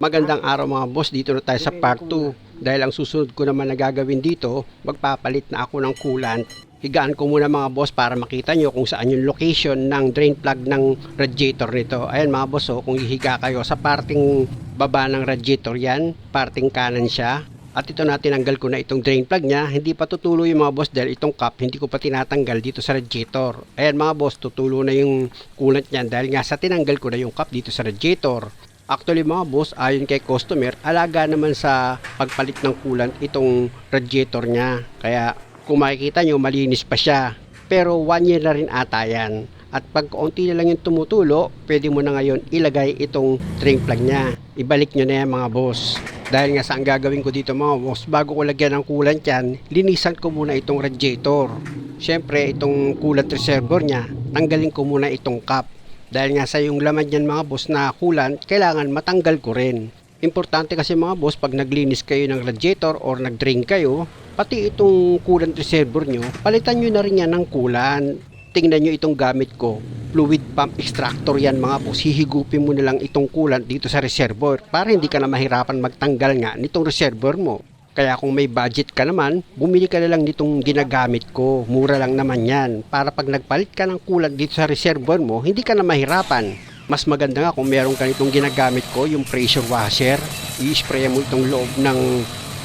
Magandang araw mga boss, dito na tayo sa part 2. Dahil ang susunod ko naman na gagawin dito, magpapalit na ako ng coolant. Higaan ko muna mga boss para makita nyo kung saan yung location ng drain plug ng radiator nito. Ayan mga boss, kung hihiga kayo sa parting baba ng radiator yan, parting kanan siya. At ito na, tinanggal ko na itong drain plug nya. Hindi pa tutulo yung mga boss dahil itong cap hindi ko pa tinatanggal dito sa radiator. Ayan mga boss, tutulo na yung coolant niyan dahil nga sa tinanggal ko na yung cap dito sa radiator. Actually mga boss, ayon kay customer, alaga naman sa pagpalit ng coolant itong radiator niya. Kaya kung makikita nyo, malinis pa siya. Pero 1 year na rin ata yan. At pag kaunti na lang yung tumutulo, pwede mo na ngayon ilagay itong drain plug niya. Ibalik nyo na yan mga boss. Dahil nga saan gagawin ko dito mga boss, bago ko lagyan ng coolant yan, linisan ko muna itong radiator. Siyempre itong coolant reservoir niya, tanggalin ko muna itong cap. Dahil nga sa yung laman yan mga boss na coolant, kailangan matanggal ko rin. Importante kasi mga boss, pag naglinis kayo ng radiator or nag-drain kayo, pati itong coolant reservoir nyo, palitan nyo na rin yan ng coolant. Tingnan nyo itong gamit ko, fluid pump extractor yan mga boss. Hihigupin mo na lang itong coolant dito sa reservoir para hindi ka na mahirapan magtanggal nga nitong reservoir mo. Kaya kung may budget ka naman, bumili ka na lang nitong ginagamit ko. Mura lang naman yan. Para pag nagpalit ka ng coolant dito sa reservoir mo, hindi ka na mahirapan. Mas maganda nga kung meron ka nitong ginagamit ko, yung pressure washer. I-spray mo itong loob ng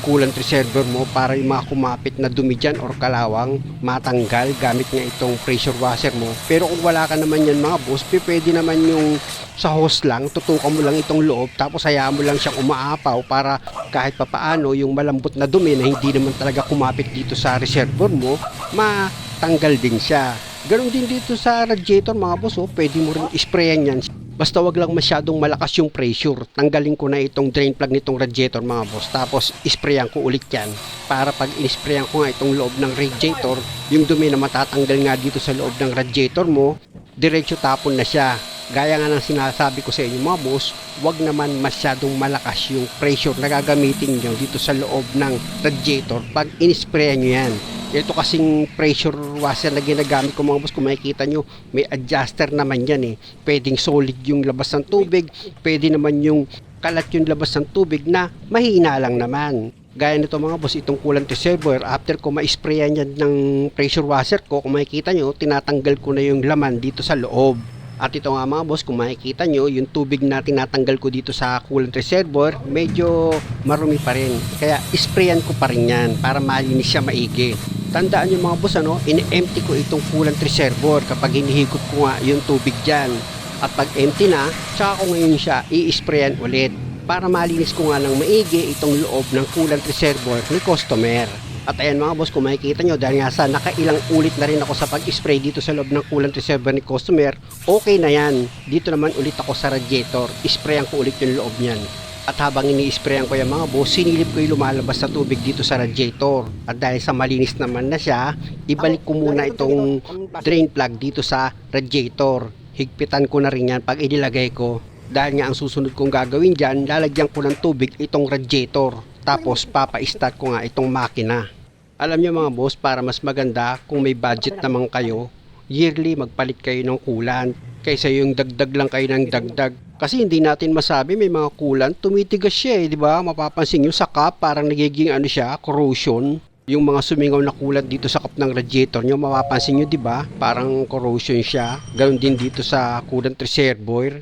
coolant reservoir mo para yung mga kumapit na dumi dyan or kalawang matanggal gamit nga itong pressure washer mo. Pero kung wala ka naman yan mga boss, pwede naman yung sa hose lang, tutukan mo lang itong loob tapos hayaan mo lang siyang umaapaw para kahit papaano yung malambot na dumi na hindi naman talaga kumapit dito sa reservoir mo, matanggal din siya. Ganon din dito sa radiator mga boss, pwede mo rin isprayan yan. Basta wag lang masyadong malakas yung pressure. Tanggalin ko na itong drain plug nitong radiator mga boss. Tapos isprayan ko ulit yan. Para pag isprayan ko nga itong loob ng radiator, yung dumi na matatanggal nga dito sa loob ng radiator mo, diretso tapon na siya. Gaya nga ng sinasabi ko sa inyo mga boss, wag naman masyadong malakas yung pressure na gagamitin nyo dito sa loob ng radiator pag inisprayan nyo yan. Ito kasing pressure washer na ginagamit ko mga boss, kung makikita nyo, may adjuster naman yan Pwedeng solid yung labas ng tubig, pwede naman yung kalat yung labas ng tubig na mahina lang naman. Gaya nito mga boss, itong coolant reservoir, after ko ma-sprayan yan ng pressure washer ko, kung makikita nyo, tinatanggal ko na yung laman dito sa loob. At ito nga mga boss, kung makikita nyo, yung tubig na tinatanggal ko dito sa coolant reservoir, medyo marumi pa rin. Kaya isprayan ko pa rin yan para malinis siya maigi. Tandaan nyo mga boss, in-empty ko itong coolant reservoir kapag hinihigop ko nga yung tubig dyan. At pag empty na, tsaka ko ngayon siya i-sprayan ulit para malinis ko nga ng maigi itong loob ng coolant reservoir ni customer. At ayan mga boss, kung makikita nyo, dahil nga sa nakailang ulit na rin ako sa pag-spray dito sa loob ng coolant reservoir ni customer, okay na yan. Dito naman ulit ako sa radiator, isprayan ko ulit yung loob niyan. At habang ini-sprayan ko yung mga boss, sinilip ko yung lumalabas na tubig dito sa radiator. At dahil sa malinis naman na siya, ibalik ko muna itong drain plug dito sa radiator. Higpitan ko na rin yan pag inilagay ko. Dahil nga ang susunod kong gagawin dyan, lalagyan ko ng tubig itong radiator. Tapos papa-start ko nga itong makina. Alam nyo mga boss, para mas maganda kung may budget naman kayo, yearly magpalit kayo ng coolant kaysa yung dagdag lang kayo ng dagdag. Kasi hindi natin masabi, may mga coolant tumitigas siya di ba? Mapapansin nyo sa cup, parang nagiging siya, corrosion. Yung mga sumingaw na coolant dito sa cup ng radiator nyo, mapapansin nyo di ba? Parang corrosion siya. Ganon din dito sa coolant reservoir.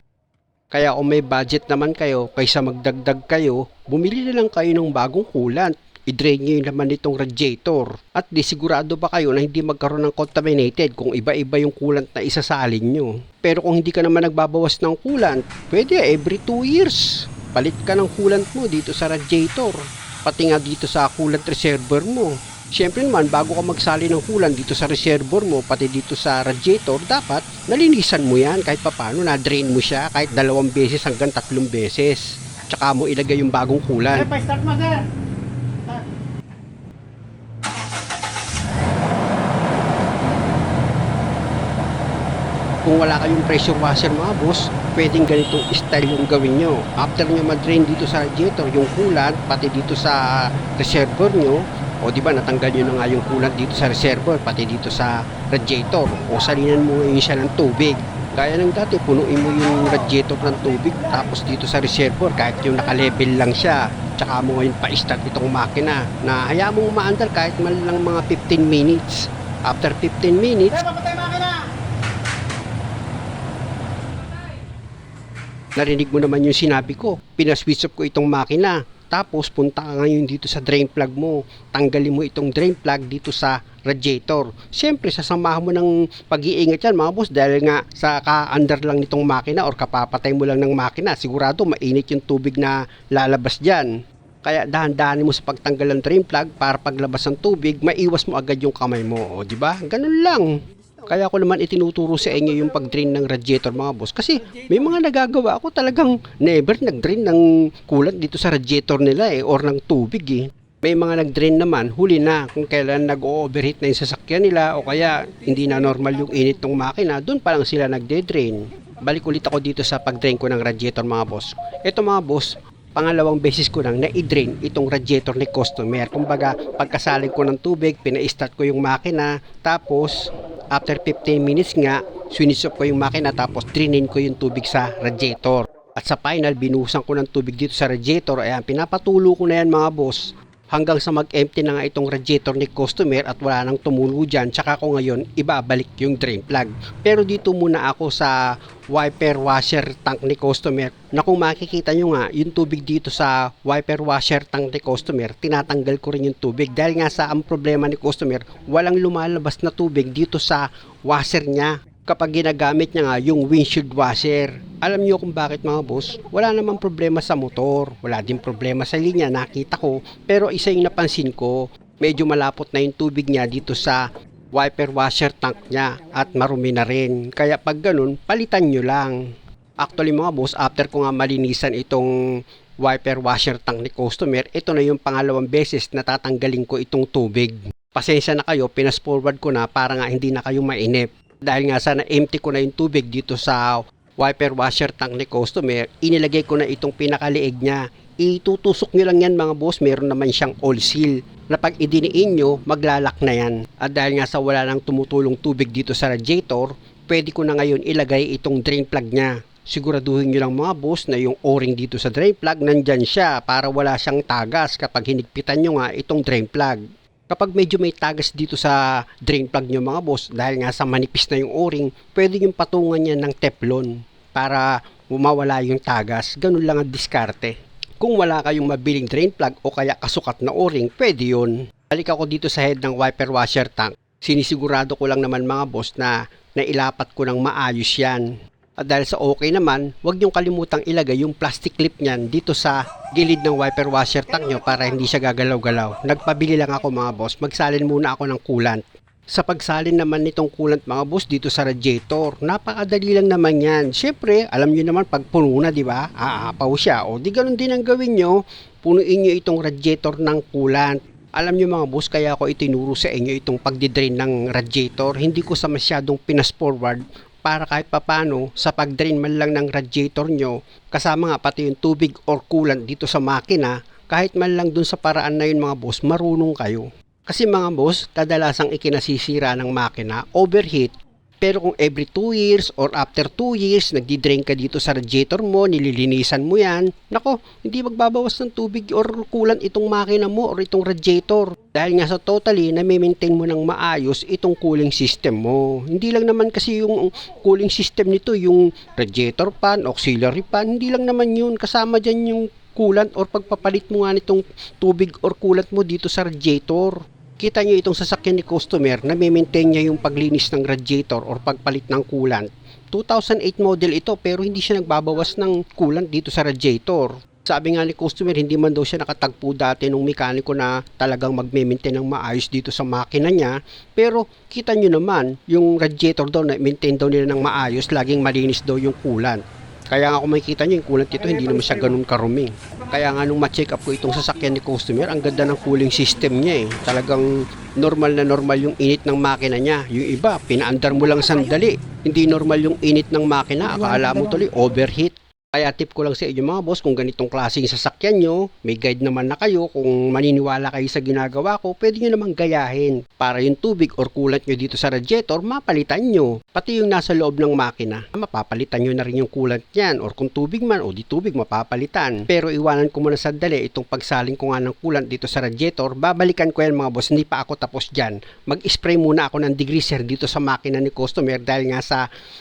Kaya kung may budget naman kayo, kaysa magdagdag kayo, bumili na lang kayo ng bagong coolant. I-drain nyo yung laman nitong radiator. At di sigurado ba kayo na hindi magkaroon ng contaminated kung iba-iba yung coolant na isasalin nyo. Pero kung hindi ka naman nagbabawas ng coolant, pwede every 2 years. Palit ka ng coolant mo dito sa radiator. Pati nga dito sa coolant reservoir mo. Siyempre naman, bago ka magsali ng coolant dito sa reservoir mo, pati dito sa radiator, dapat nalinisan mo yan kahit papano, na-drain mo siya kahit 2 beses hanggang 3 beses. Tsaka mo ilagay yung bagong coolant. Pa-start mo sir. Kung wala kayong pressure washer mga boss, pwedeng ganitong style yung gawin nyo. After nyo ma-drain dito sa radiator, yung coolant, pati dito sa reservoir nyo, o di ba natanggal nyo na nga yung coolant dito sa reservoir, pati dito sa radiator, o salinan mo ngayon siya ng tubig. Gaya ng dati, punuin mo yung radiator ng tubig, tapos dito sa reservoir, kahit yung naka-level lang siya, tsaka mo ngayon pa-start itong makina, na hayaan mong umaandar kahit man lang mga 15 minutes. After 15 minutes, narinig mo naman yung sinabi ko, pinaswitch off ko itong makina. Tapos punta ka ngayon dito sa drain plug mo. Tanggalin mo itong drain plug dito sa radiator. Siyempre, sasamahan mo ng pag-iingat yan mga boss, dahil nga sa ka-under lang nitong makina or kapapatay mo lang ng makina, sigurado mainit yung tubig na lalabas dyan. Kaya dahan-dahanin mo sa pagtanggal ng drain plug para paglabas ng tubig, maiwas mo agad yung kamay mo. O, di ba? Ganun lang. Kaya ko naman itinuturo sa inyo yung pag-drain ng radiator mga boss. Kasi may mga nagagawa ako talagang never nag-drain ng coolant dito sa radiator nila or ng tubig eh. May mga nag-drain naman, huli na kung kailan nag-overheat na yung sasakyan nila o kaya hindi na normal yung init ng makina, doon pa lang sila nagde-drain. Balik ulit ako dito sa pag-drain ko ng radiator mga boss. Ito mga boss, pangalawang beses ko nang na-drain itong radiator ni customer. Kumbaga, pagkasaling ko ng tubig, pina-start ko yung makina, tapos after 15 minutes nga, switch off ko yung makina, tapos drainin ko yung tubig sa radiator. At sa final, binuhusan ko ng tubig dito sa radiator. Ayan, pinapatulo ko na yan mga boss, hanggang sa mag-empty na nga itong radiator ni customer at wala nang tumulo dyan. Tsaka ko ngayon ibabalik yung drain plug. Pero dito muna ako sa wiper washer tank ni customer, na kung makikita nyo nga yung tubig dito sa wiper washer tank ni customer, tinatanggal ko rin yung tubig dahil nga sa ang problema ni customer, walang lumalabas na tubig dito sa washer niya kapag ginagamit niya nga yung windshield washer. Alam niyo kung bakit mga boss? Wala namang problema sa motor, wala din problema sa linya, nakita ko. Pero isa yung napansin ko, medyo malapot na yung tubig niya dito sa wiper washer tank niya at marumi na rin. Kaya pag ganun, palitan nyo lang. Actually mga boss, after ko nga malinisan itong wiper washer tank ni customer, ito na yung pangalawang beses na tatanggalin ko itong tubig. Pasensya na kayo, pinas forward ko na para nga hindi na kayo mainip. Dahil nga sana empty ko na yung tubig dito sa wiper washer tank ni customer, inilagay ko na itong pinakaliig niya. Itutusok nyo lang yan mga boss, meron naman siyang oil seal na pag idiniin nyo, maglalak na yan. At dahil nga sa wala nang tumutulong tubig dito sa radiator, pwede ko na ngayon ilagay itong drain plug niya. Siguraduhin nyo lang mga boss na yung o-ring dito sa drain plug nandyan siya para wala siyang tagas kapag hinigpitan nyo nga itong drain plug. Kapag medyo may tagas dito sa drain plug nyo mga boss, dahil nga sa manipis na yung o-ring, pwede yung patungan niya ng teflon para mawala yung tagas. Ganun lang ang diskarte. Kung wala kayong mabiling drain plug o kaya kasukat na o-ring, pwede yun. Balik ako dito sa head ng wiper washer tank. Sinisigurado ko lang naman mga boss na nailapat ko ng maayos yan. At dahil sa okay naman, huwag niyong kalimutang ilagay yung plastic clip niyan dito sa gilid ng wiper washer tank nyo para hindi siya gagalaw-galaw. Nagpabili lang ako mga boss, magsalin muna ako ng coolant. Sa pagsalin naman nitong coolant mga boss dito sa radiator, napakadali lang naman yan. Siyempre, alam niyo naman pag puno na, di ba? Aapaw siya. O di ganun din ang gawin nyo, punuin nyo itong radiator ng coolant. Alam nyo mga boss, kaya ako itinuro sa inyo itong pagdidrain ng radiator. Hindi ko sa masyadong pinas forward para kahit papano sa pag-drain man lang ng radiator nyo, kasama nga pati yung tubig or coolant dito sa makina, kahit man lang dun sa paraan na yun mga boss, marunong kayo. Kasi mga boss, kadalasang ikinasisira ng makina, overheat. Pero kung every 2 years or after 2 years, nagdi-drain ka dito sa radiator mo, nililinisan mo yan, nako, hindi magbabawas ng tubig or coolant itong makina mo or itong radiator. Dahil nga sa totally, na-maintain mo ng maayos itong cooling system mo. Hindi lang naman kasi yung cooling system nito, yung radiator fan, auxiliary fan, hindi lang naman yun. Kasama dyan yung coolant or pagpapalit mo nga nitong tubig or coolant mo dito sa radiator. Kita nyo itong sasakyan ni customer na maintain niya yung paglinis ng radiator or pagpalit ng coolant. 2008 model ito pero hindi siya nagbabawas ng coolant dito sa radiator. Sabi nga ni customer, hindi man daw siya nakatagpo dati nung mekaniko na talagang magme-maintain ng maayos dito sa makina niya. Pero kita nyo naman, yung radiator daw na maintain daw nila ng maayos, laging malinis daw yung coolant. Kaya nga kung makikita nyo yung coolant ito, hindi naman siya ganun karumi. Kaya nga nung ma-check up ko itong sasakyan ni customer, ang ganda ng cooling system niya eh. Talagang normal na normal yung init ng makina niya. Yung iba, pinaandar mo lang sandali. Hindi normal yung init ng makina, akala mo tuloy overheat. Kaya tip ko lang sa inyo mga boss, kung ganitong klaseng sasakyan nyo, may guide naman na kayo, kung maniniwala kayo sa ginagawa ko, pwede nyo namang gayahin para yung tubig or coolant nyo dito sa radiator, mapalitan nyo. Pati yung nasa loob ng makina, mapapalitan nyo na rin yung coolant nyan, or kung tubig man o di tubig, mapapalitan. Pero iwanan ko muna sandali itong pagsaling ko nga ng coolant dito sa radiator, babalikan ko yan mga boss, hindi pa ako tapos dyan. Mag-spray muna ako ng degreaser dito sa makina ni customer dahil nga sa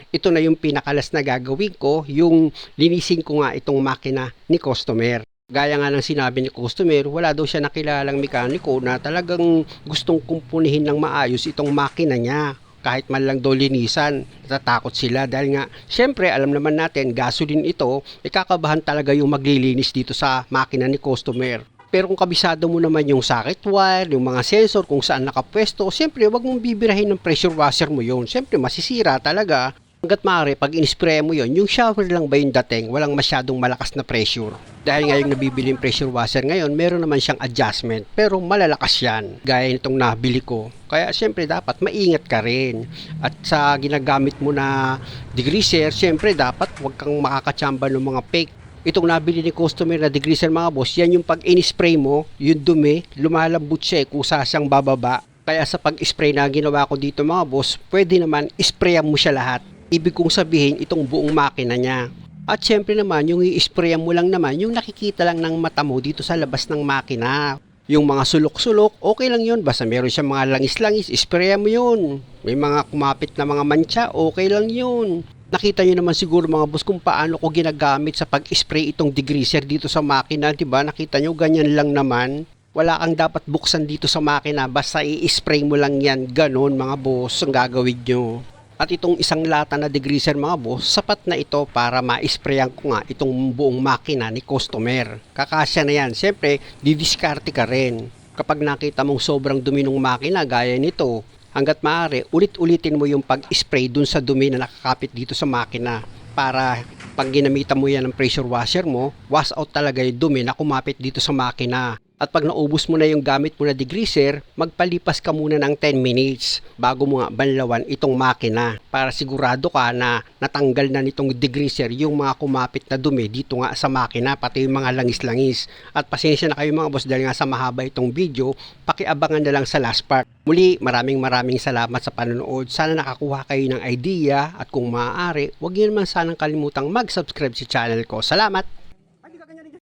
ito na yung pinakalas na gagawin ko, yung linisin ko nga itong makina ni customer. Gaya nga ng sinabi ni customer, wala daw siya nakilalang mekaniko na talagang gustong kumpunihin ng maayos itong makina niya. Kahit man lang daw linisan, natatakot sila dahil nga, syempre alam naman natin, gasoline ito, ikakabahan talaga yung maglilinis dito sa makina ni customer. Pero kung kabisado mo naman yung socket wire, yung mga sensor, kung saan nakapwesto, syempre wag mong bibirahin ng pressure washer mo yun. Syempre masisira talaga. Hanggat maaari, pag in-spray mo yon, yung shower lang ba yung dating, walang masyadong malakas na pressure. Dahil nga yung nabibiling pressure washer ngayon, meron naman siyang adjustment, pero malalakas yan, gaya nitong nabili ko. Kaya syempre dapat maingat ka rin. At sa ginagamit mo na degreaser, syempre dapat wag kang makakatsamba ng mga fake. Itong nabili ni customer na degreaser mga boss, yan yung pag in-spray mo, yung dumi, lumalambot siya kusa siyang bababa. Kaya sa pag-spray na ginawa ko dito mga boss, pwede naman isprayan mo siya lahat. Ibig kong sabihin itong buong makina niya. At syempre naman yung i-sprayan mo lang naman yung nakikita lang ng mata mo dito sa labas ng makina. Yung mga sulok-sulok, okay lang yun. Basta meron siyang mga langis-langis, isprayan mo yun. May mga kumapit na mga mancha, okay lang yun. Nakita nyo naman siguro mga boss kung paano ko ginagamit sa pag-spray itong degreaser dito sa makina, diba? Nakita nyo ganyan lang naman. Wala kang dapat buksan dito sa makina, basta i-spray mo lang yan. Ganon mga boss ang gagawin nyo. At itong isang lata na degreaser mga boss, sapat na ito para ma-sprayan ko nga itong buong makina ni customer. Kakasya na yan. Siyempre, didiskarte ka rin. Kapag nakita mong sobrang dumi ng makina gaya nito, hanggat maaari, ulit-ulitin mo yung pag-spray dun sa dumi na nakakapit dito sa makina. Para pag ginamitan mo yan ng pressure washer mo, wash out talaga yung dumi na kumapit dito sa makina. At pag naubos mo na yung gamit mo na degreaser, magpalipas ka muna ng 10 minutes bago mo nga banlawan itong makina para sigurado ka na natanggal na nitong degreaser yung mga kumapit na dumi dito nga sa makina, pati yung mga langis-langis. At pasensya na kayo mga boss dahil nga sa mahaba itong video, pakiabangan na lang sa last part. Muli, maraming salamat sa panonood. Sana nakakuha kayo ng idea at kung maaari, huwag niyo naman sanang kalimutang mag-subscribe sa channel ko. Salamat!